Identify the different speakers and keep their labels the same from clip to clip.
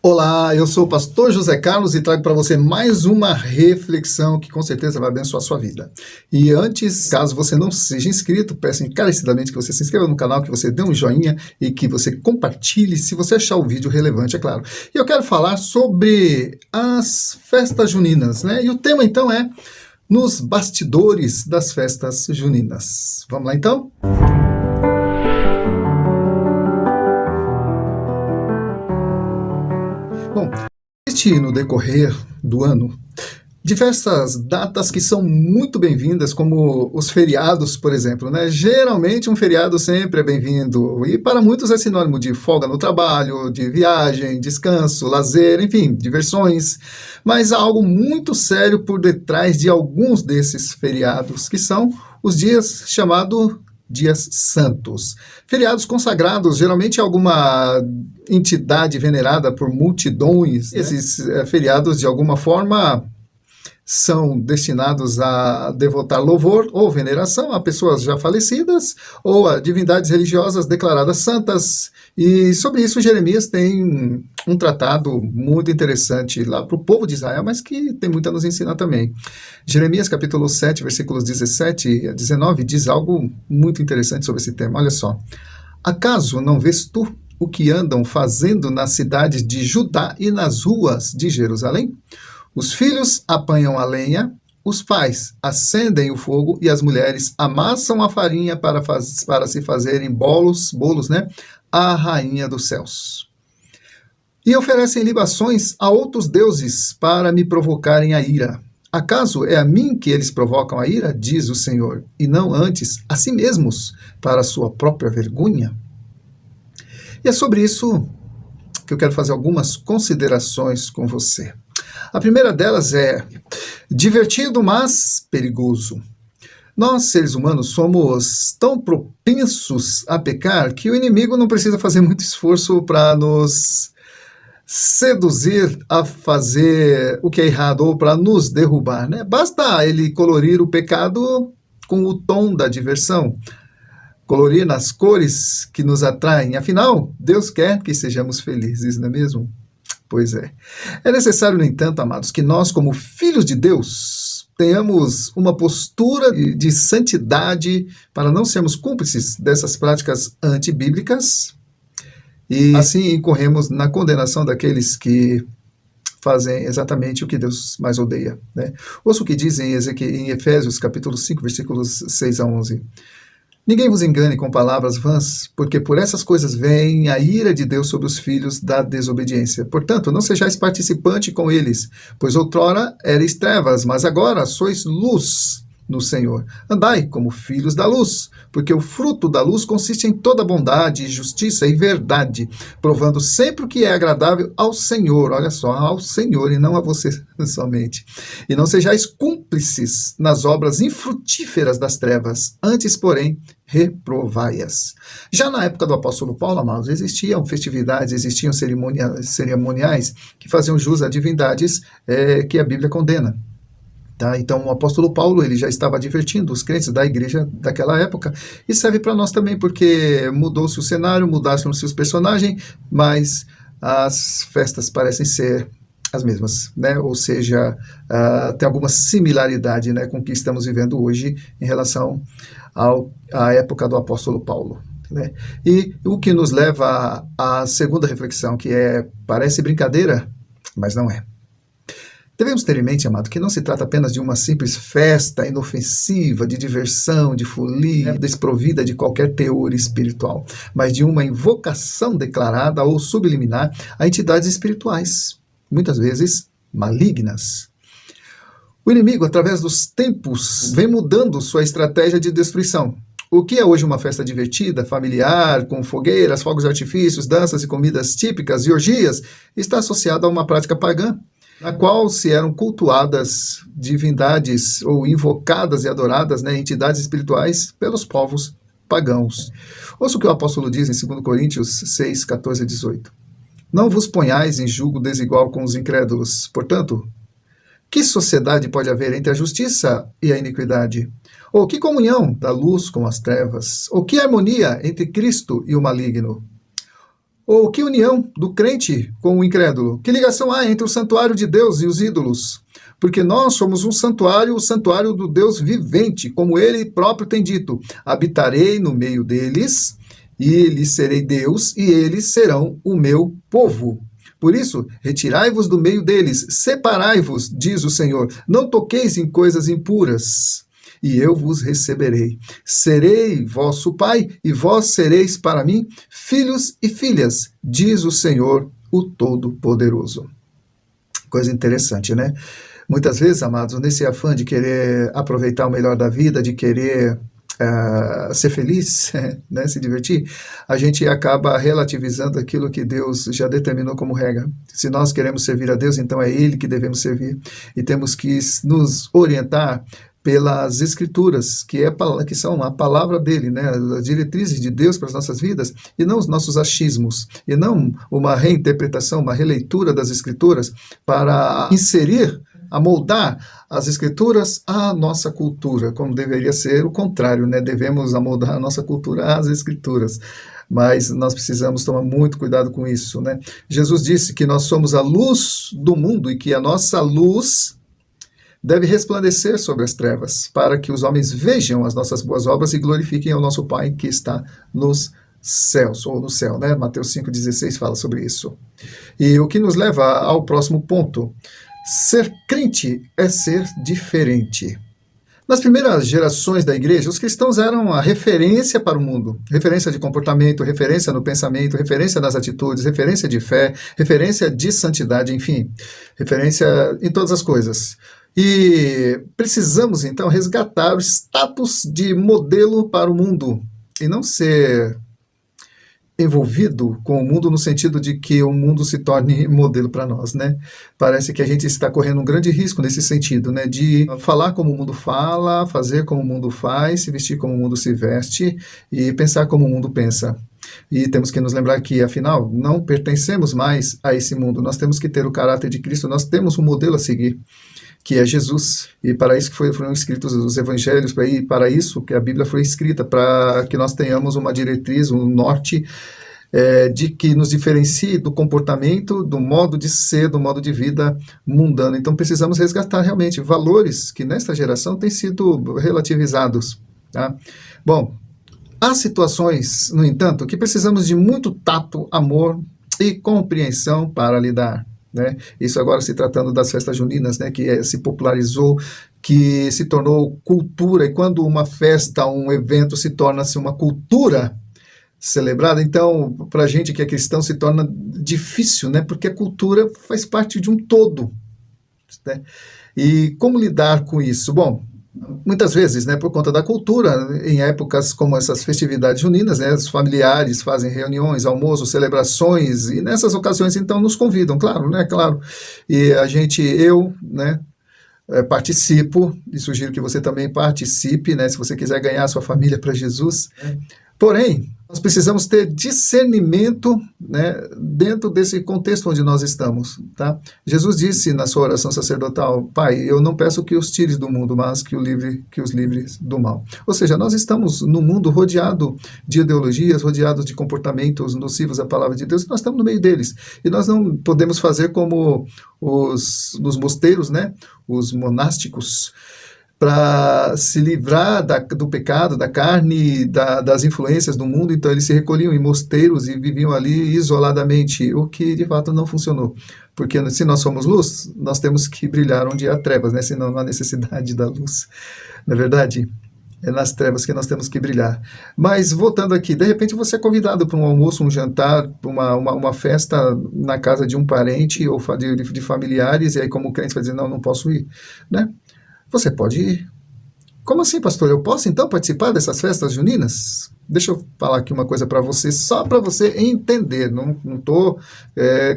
Speaker 1: Olá, eu sou o pastor José Carlos e trago para você mais uma reflexão que com certeza vai abençoar a sua vida. E antes, caso você não seja inscrito, peço encarecidamente que você se inscreva no canal, que você dê um joinha e que você compartilhe se você achar o vídeo relevante, é claro. E eu quero falar sobre as festas juninas, né? E o tema então é nos bastidores das festas juninas. Vamos lá então? Bom, existe no decorrer do ano diversas datas que são muito bem-vindas, como os feriados, por exemplo, né? Geralmente um feriado sempre é bem-vindo, e para muitos é sinônimo de folga no trabalho, de viagem, descanso, lazer, enfim, diversões. Mas há algo muito sério por detrás de alguns desses feriados, que são os dias chamados dias santos. Feriados consagrados, geralmente alguma entidade venerada por multidões. Esses feriados, de alguma forma, são destinados a devotar louvor ou veneração a pessoas já falecidas ou a divindades religiosas declaradas santas. E sobre isso Jeremias tem um tratado muito interessante lá para o povo de Israel, mas que tem muito a nos ensinar também. Jeremias capítulo 7, versículos 17 a 19, diz algo muito interessante sobre esse tema. Olha só. Acaso não vês tu o que andam fazendo nas cidades de Judá e nas ruas de Jerusalém? Os filhos apanham a lenha, os pais acendem o fogo e as mulheres amassam a farinha para se fazerem bolos, né, à rainha dos céus. E oferecem libações a outros deuses para me provocarem a ira. Acaso é a mim que eles provocam a ira, diz o Senhor, e não antes a si mesmos, para a sua própria vergonha? E é sobre isso que eu quero fazer algumas considerações com você. A primeira delas é divertido, mas perigoso. Nós, seres humanos, somos tão propensos a pecar que o inimigo não precisa fazer muito esforço para nos seduzir a fazer o que é errado ou para nos derrubar, né? Basta ele colorir o pecado com o tom da diversão, colorir nas cores que nos atraem. Afinal, Deus quer que sejamos felizes, não é mesmo? Pois é. É necessário, no entanto, amados, que nós, como filhos de Deus, tenhamos uma postura de santidade para não sermos cúmplices dessas práticas antibíblicas e assim incorremos na condenação daqueles que fazem exatamente o que Deus mais odeia, né? Ouça o que diz em Efésios capítulo 5, versículos 6 a 11. Ninguém vos engane com palavras vãs, porque por essas coisas vem a ira de Deus sobre os filhos da desobediência. Portanto, não sejais participante com eles, pois outrora erais trevas, mas agora sois luz no Senhor. Andai como filhos da luz, porque o fruto da luz consiste em toda bondade, justiça e verdade, provando sempre o que é agradável ao Senhor. Olha só, ao Senhor e não a você somente. E não sejais cúmplices nas obras infrutíferas das trevas, antes, porém, reprovai-as. Já na época do apóstolo Paulo, amados, existiam festividades, existiam cerimoniais que faziam jus a divindades que a Bíblia condena. Tá? Então o apóstolo Paulo ele já estava advertindo os crentes da igreja daquela época, e serve para nós também, porque mudou-se o cenário, mudaram-se os personagens, mas as festas parecem ser as mesmas, né? Ou seja, tem alguma similaridade, né, com o que estamos vivendo hoje em relação à época do apóstolo Paulo, né? E o que nos leva à segunda reflexão, que parece brincadeira, mas não é. Devemos ter em mente, amado, que não se trata apenas de uma simples festa inofensiva, de diversão, de folia, desprovida de qualquer teor espiritual, mas de uma invocação declarada ou subliminar a entidades espirituais, muitas vezes malignas. O inimigo, através dos tempos, vem mudando sua estratégia de destruição. O que é hoje uma festa divertida, familiar, com fogueiras, fogos de artifícios, danças e comidas típicas e orgias, está associado a uma prática pagã, na qual se eram cultuadas divindades ou invocadas e adoradas, né, entidades espirituais pelos povos pagãos. Ouça o que o apóstolo diz em 2 Coríntios 6, 14 a 18. Não vos ponhais em julgo desigual com os incrédulos. Portanto, que sociedade pode haver entre a justiça e a iniquidade? Ou que comunhão da luz com as trevas? Ou que harmonia entre Cristo e o maligno? Ou que união do crente com o incrédulo? Que ligação há entre o santuário de Deus e os ídolos? Porque nós somos um santuário, o santuário do Deus vivente, como ele próprio tem dito: habitarei no meio deles, e lhes serei Deus, e eles serão o meu povo. Por isso, retirai-vos do meio deles, separai-vos, diz o Senhor, não toqueis em coisas impuras, e eu vos receberei. Serei vosso pai, e vós sereis para mim filhos e filhas, diz o Senhor, o Todo-Poderoso. Coisa interessante, né? Muitas vezes, amados, nesse afã de querer aproveitar o melhor da vida, de querer ser feliz, né, se divertir, a gente acaba relativizando aquilo que Deus já determinou como regra. Se nós queremos servir a Deus, então é Ele que devemos servir, e temos que nos orientar pelas Escrituras, que são a palavra dele, né, as diretrizes de Deus para as nossas vidas, e não os nossos achismos, e não uma reinterpretação, uma releitura das Escrituras para inserir, amoldar as Escrituras à nossa cultura, como deveria ser o contrário, né? Devemos amoldar a nossa cultura às Escrituras. Mas nós precisamos tomar muito cuidado com isso, né? Jesus disse que nós somos a luz do mundo e que a nossa luz deve resplandecer sobre as trevas, para que os homens vejam as nossas boas obras e glorifiquem ao nosso Pai que está nos céus, ou no céu, né? Mateus 5,16 fala sobre isso. E o que nos leva ao próximo ponto: ser crente é ser diferente. Nas primeiras gerações da igreja, os cristãos eram a referência para o mundo. Referência de comportamento, referência no pensamento, referência nas atitudes, referência de fé, referência de santidade, enfim, referência em todas as coisas. E precisamos, então, resgatar o status de modelo para o mundo e não ser envolvido com o mundo no sentido de que o mundo se torne modelo para nós, né? Parece que a gente está correndo um grande risco nesse sentido, né? De falar como o mundo fala, fazer como o mundo faz, se vestir como o mundo se veste e pensar como o mundo pensa. E temos que nos lembrar que, afinal, não pertencemos mais a esse mundo. Nós temos que ter o caráter de Cristo, nós temos um modelo a seguir, que é Jesus, e para isso que foram escritos os evangelhos, para isso que a Bíblia foi escrita, para que nós tenhamos uma diretriz, um norte, de que nos diferencie do comportamento, do modo de ser, do modo de vida mundano. Então precisamos resgatar realmente valores que nesta geração têm sido relativizados, tá? Bom, há situações, no entanto, que precisamos de muito tato, amor e compreensão para lidar. Né? Isso agora se tratando das festas juninas, né, que se popularizou, que se tornou cultura, e quando uma festa, um evento se torna-se uma cultura celebrada, então, para a gente que é cristão, se torna difícil, né, porque a cultura faz parte de um todo. Né? E como lidar com isso? Bom, muitas vezes, né, por conta da cultura, em épocas como essas festividades juninas, né, os familiares fazem reuniões, almoços, celebrações, e nessas ocasiões, então, nos convidam, claro, né, claro. E eu, né, participo, e sugiro que você também participe, né, se você quiser ganhar a sua família para Jesus. Porém, nós precisamos ter discernimento, né, dentro desse contexto onde nós estamos. Tá? Jesus disse na sua oração sacerdotal: Pai, eu não peço que os tires do mundo, mas que os livres do mal. Ou seja, nós estamos no mundo rodeado de ideologias, rodeados de comportamentos nocivos à palavra de Deus, e nós estamos no meio deles. E nós não podemos fazer como nos mosteiros, né, os monásticos, para se livrar do pecado, da carne, das influências do mundo. Então eles se recolhiam em mosteiros e viviam ali isoladamente, o que de fato não funcionou, porque se nós somos luz, nós temos que brilhar onde há trevas, né? Senão não há necessidade da luz, na verdade. É nas trevas que nós temos que brilhar. Mas voltando aqui, de repente você é convidado para um almoço, um jantar, uma festa na casa de um parente ou de familiares, e aí como crente vai dizer: não posso ir, né? Você pode ir. Como assim, pastor? Eu posso então participar dessas festas juninas? Deixa eu falar aqui uma coisa para você, só para você entender. Não estou,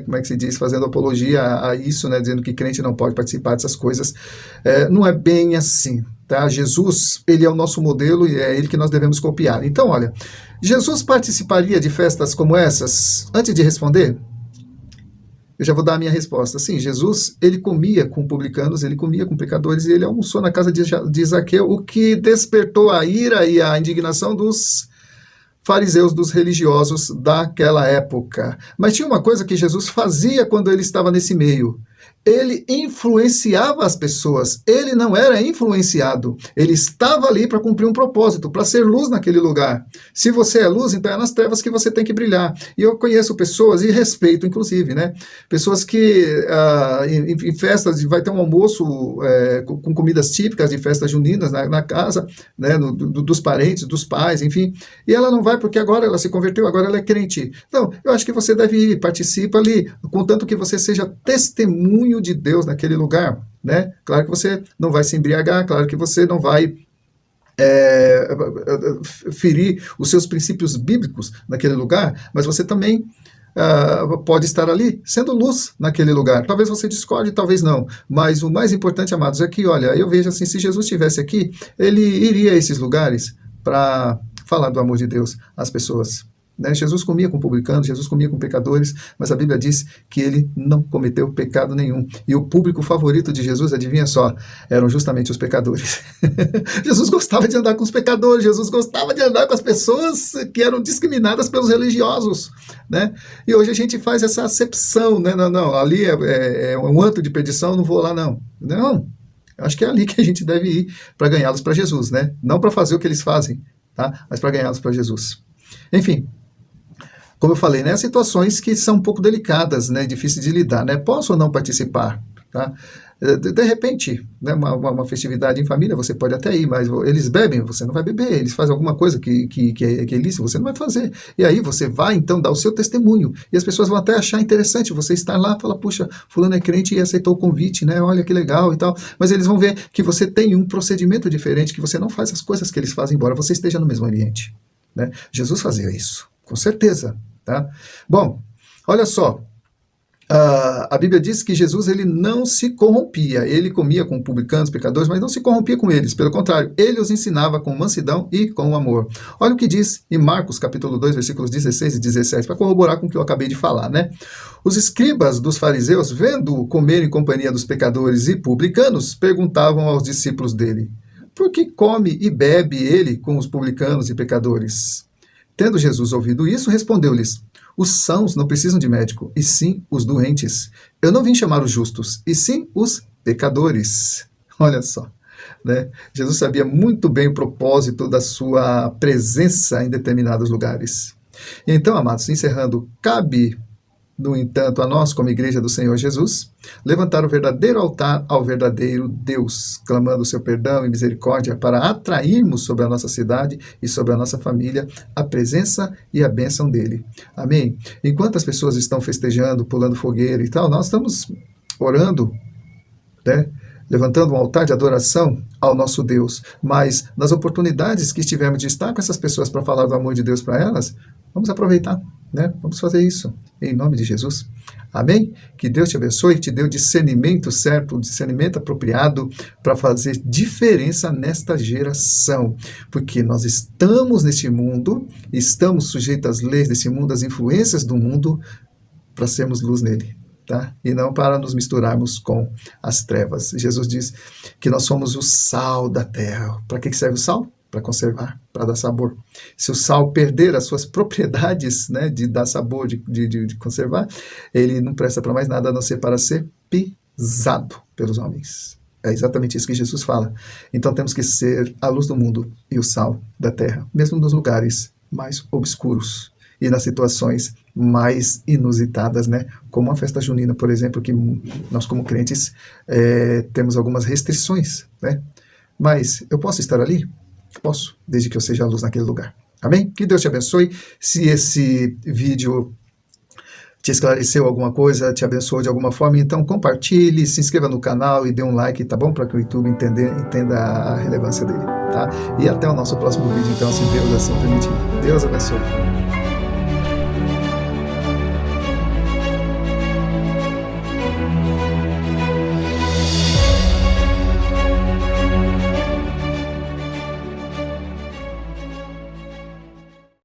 Speaker 1: como é que se diz, fazendo apologia a isso, né, dizendo que crente não pode participar dessas coisas. Não é bem assim. Tá? Jesus, ele é o nosso modelo e é ele que nós devemos copiar. Então, olha, Jesus participaria de festas como essas? Antes de responder, eu já vou dar a minha resposta. Sim, Jesus, ele comia com publicanos, ele comia com pecadores, e ele almoçou na casa de Zaqueu, o que despertou a ira e a indignação dos fariseus, dos religiosos daquela época. Mas tinha uma coisa que Jesus fazia quando ele estava nesse meio. Ele influenciava as pessoas, ele não era influenciado, ele estava ali para cumprir um propósito, para ser luz naquele lugar. Se você é luz, então é nas trevas que você tem que brilhar. E eu conheço pessoas, e respeito inclusive, né? Pessoas que em festas, vai ter um almoço com comidas típicas de festas juninas na casa, né? Dos parentes, dos pais, enfim, e ela não vai porque agora ela se converteu, agora ela é crente. Não, eu acho que você deve ir, participa ali, contanto que você seja testemunho de Deus naquele lugar, né? Claro que você não vai se embriagar, claro que você não vai ferir os seus princípios bíblicos naquele lugar, mas você também pode estar ali sendo luz naquele lugar. Talvez você discorde, talvez não, mas o mais importante, amados, é que, olha, eu vejo assim, se Jesus estivesse aqui, ele iria a esses lugares para falar do amor de Deus às pessoas. Né? Jesus comia com publicanos, Jesus comia com pecadores, mas a Bíblia diz que ele não cometeu pecado nenhum. E o público favorito de Jesus, adivinha só, eram justamente os pecadores. Jesus gostava de andar com os pecadores, Jesus gostava de andar com as pessoas que eram discriminadas pelos religiosos. Né? E hoje a gente faz essa acepção, né? Não, ali é um antro de perdição, não vou lá não. Não, acho que é ali que a gente deve ir para ganhá-los para Jesus, né? Não para fazer o que eles fazem, tá? Mas para ganhá-los para Jesus. Enfim, como eu falei, né, situações que são um pouco delicadas, né, difíceis de lidar, né, posso ou não participar, tá? De repente, né, uma festividade em família, você pode até ir, mas eles bebem, você não vai beber, eles fazem alguma coisa que é ilícita, você não vai fazer, e aí você vai então dar o seu testemunho, e as pessoas vão até achar interessante você estar lá, falar, puxa, fulano é crente e aceitou o convite, né, olha que legal e tal, mas eles vão ver que você tem um procedimento diferente, que você não faz as coisas que eles fazem, embora você esteja no mesmo ambiente, né? Jesus fazia isso, com certeza. Tá? Bom, olha só, a Bíblia diz que Jesus ele não se corrompia, ele comia com publicanos, pecadores, mas não se corrompia com eles, pelo contrário, ele os ensinava com mansidão e com amor. Olha o que diz em Marcos capítulo 2, versículos 16 e 17, para corroborar com o que eu acabei de falar, né? Os escribas dos fariseus, vendo-o comer em companhia dos pecadores e publicanos, perguntavam aos discípulos dele, por que come e bebe ele com os publicanos e pecadores? Tendo Jesus ouvido isso, respondeu-lhes, os sãos não precisam de médico, e sim os doentes. Eu não vim chamar os justos, e sim os pecadores. Olha só, né? Jesus sabia muito bem o propósito da sua presença em determinados lugares. Então, amados, encerrando, cabe, no entanto, a nós, como Igreja do Senhor Jesus, levantar o verdadeiro altar ao verdadeiro Deus, clamando o seu perdão e misericórdia para atrairmos sobre a nossa cidade e sobre a nossa família a presença e a bênção dele. Amém? Enquanto as pessoas estão festejando, pulando fogueira e tal, nós estamos orando, né? Levantando um altar de adoração ao nosso Deus, mas nas oportunidades que estivermos de estar com essas pessoas para falar do amor de Deus para elas, vamos aproveitar, né? Vamos fazer isso, em nome de Jesus. Amém? Que Deus te abençoe, te dê o discernimento certo, o discernimento apropriado para fazer diferença nesta geração, porque nós estamos neste mundo, estamos sujeitos às leis desse mundo, às influências do mundo, para sermos luz nele. Tá? E não para nos misturarmos com as trevas. Jesus diz que nós somos o sal da terra. Para que serve o sal? Para conservar, para dar sabor. Se o sal perder as suas propriedades, né, de dar sabor, de conservar, ele não presta para mais nada a não ser para ser pisado pelos homens. É exatamente isso que Jesus fala. Então temos que ser a luz do mundo e o sal da terra, mesmo nos lugares mais obscuros e nas situações mais inusitadas, né? Como a festa junina, por exemplo, que nós como crentes temos algumas restrições, né? Mas eu posso estar ali? Posso, desde que eu seja a luz naquele lugar. Amém? Que Deus te abençoe. Se esse vídeo te esclareceu alguma coisa, te abençoou de alguma forma, então compartilhe, se inscreva no canal e dê um like, tá bom? Para que o YouTube entenda a relevância dele, tá? E até o nosso próximo vídeo, então, se Deus assim permitir. Deus abençoe.